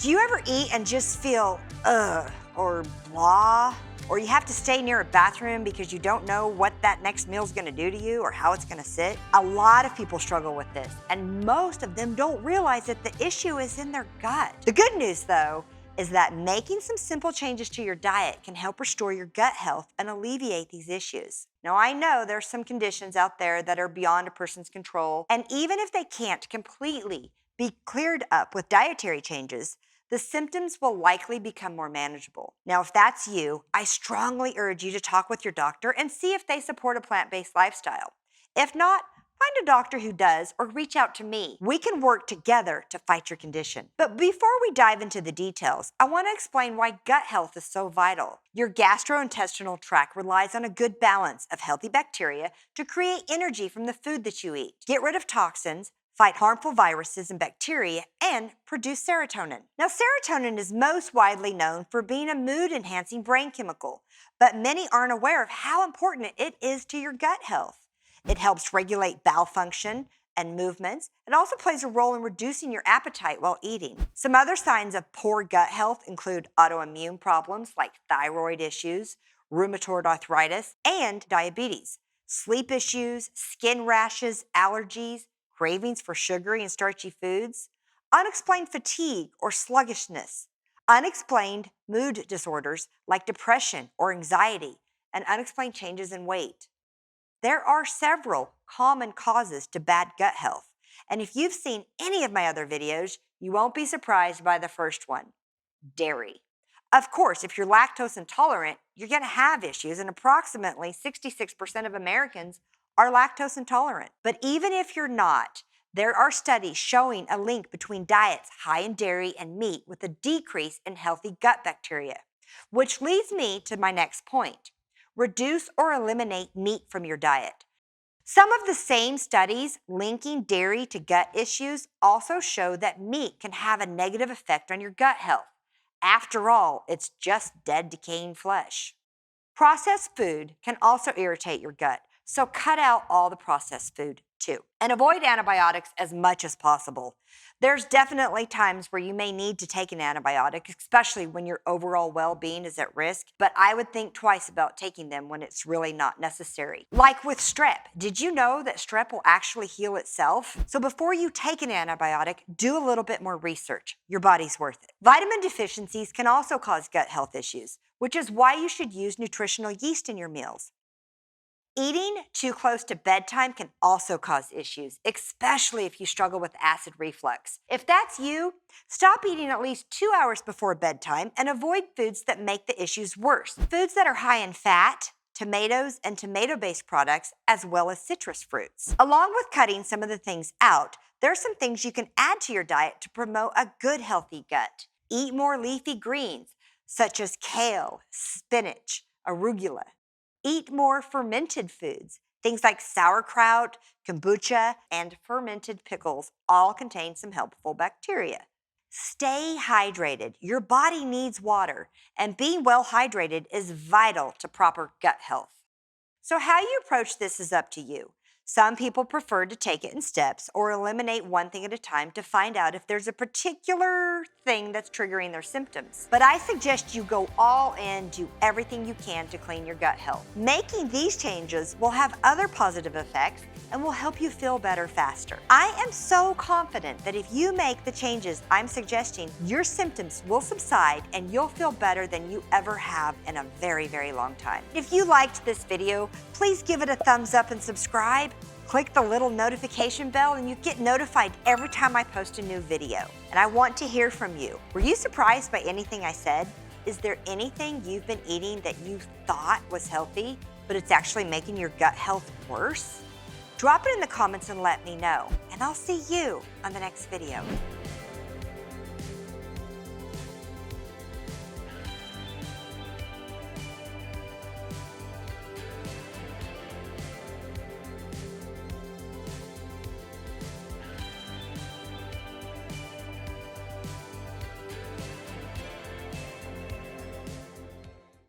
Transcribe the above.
Do you ever eat and just feel ugh or blah? Or you have to stay near a bathroom because you don't know what that next meal's gonna do to you or how it's gonna sit? A lot of people struggle with this, and most of them don't realize that the issue is in their gut. The good news, though, is that making some simple changes to your diet can help restore your gut health and alleviate these issues. Now, I know there's some conditions out there that are beyond a person's control, and even if they can't completely be cleared up with dietary changes, the symptoms will likely become more manageable. Now, if that's you, I strongly urge you to talk with your doctor and see if they support a plant-based lifestyle. If not, find a doctor who does or reach out to me. We can work together to fight your condition. But before we dive into the details, I want to explain why gut health is so vital. Your gastrointestinal tract relies on a good balance of healthy bacteria to create energy from the food that you eat, get rid of toxins, fight harmful viruses and bacteria, and produce serotonin. Now, serotonin is most widely known for being a mood-enhancing brain chemical, but many aren't aware of how important it is to your gut health. It helps regulate bowel function and movements. It also plays a role in reducing your appetite while eating. Some other signs of poor gut health include autoimmune problems like thyroid issues, rheumatoid arthritis, and diabetes, sleep issues, skin rashes, allergies, cravings for sugary and starchy foods, unexplained fatigue or sluggishness, unexplained mood disorders like depression or anxiety, and unexplained changes in weight. There are several common causes to bad gut health, and if you've seen any of my other videos, you won't be surprised by the first one: dairy. Of course, if you're lactose intolerant, you're going to have issues, and approximately 66% of Americans are lactose intolerant. But even if you're not, there are studies showing a link between diets high in dairy and meat with a decrease in healthy gut bacteria, which leads me to my next point: reduce or eliminate meat from your diet. Some of the same studies linking dairy to gut issues also show that meat can have a negative effect on your gut health. After all, it's just dead, decaying flesh. Processed food can also irritate your gut, so cut out all the processed food too. And avoid antibiotics as much as possible. There's definitely times where you may need to take an antibiotic, especially when your overall well-being is at risk, but I would think twice about taking them when it's really not necessary. Like with strep. Did you know that strep will actually heal itself? So before you take an antibiotic, do a little bit more research. Your body's worth it. Vitamin deficiencies can also cause gut health issues, which is why you should use nutritional yeast in your meals. Eating too close to bedtime can also cause issues, especially if you struggle with acid reflux. If that's you, stop eating at least 2 hours before bedtime and avoid foods that make the issues worse. Foods that are high in fat, tomatoes, and tomato-based products, as well as citrus fruits. Along with cutting some of the things out, there are some things you can add to your diet to promote a good, healthy gut. Eat more leafy greens, such as kale, spinach, arugula. Eat more fermented foods. Things like sauerkraut, kombucha, and fermented pickles all contain some helpful bacteria. Stay hydrated. Your body needs water, and being well hydrated is vital to proper gut health. So how you approach this is up to you. Some people prefer to take it in steps or eliminate one thing at a time to find out if there's a particular thing that's triggering their symptoms. But I suggest you go all in, do everything you can to clean your gut health. Making these changes will have other positive effects and will help you feel better faster. I am so confident that if you make the changes I'm suggesting, your symptoms will subside and you'll feel better than you ever have in a very, very long time. If you liked this video, please give it a thumbs up and subscribe. Click the little notification bell and you get notified every time I post a new video. And I want to hear from you. Were you surprised by anything I said? Is there anything you've been eating that you thought was healthy, but it's actually making your gut health worse? Drop it in the comments and let me know, and I'll see you on the next video.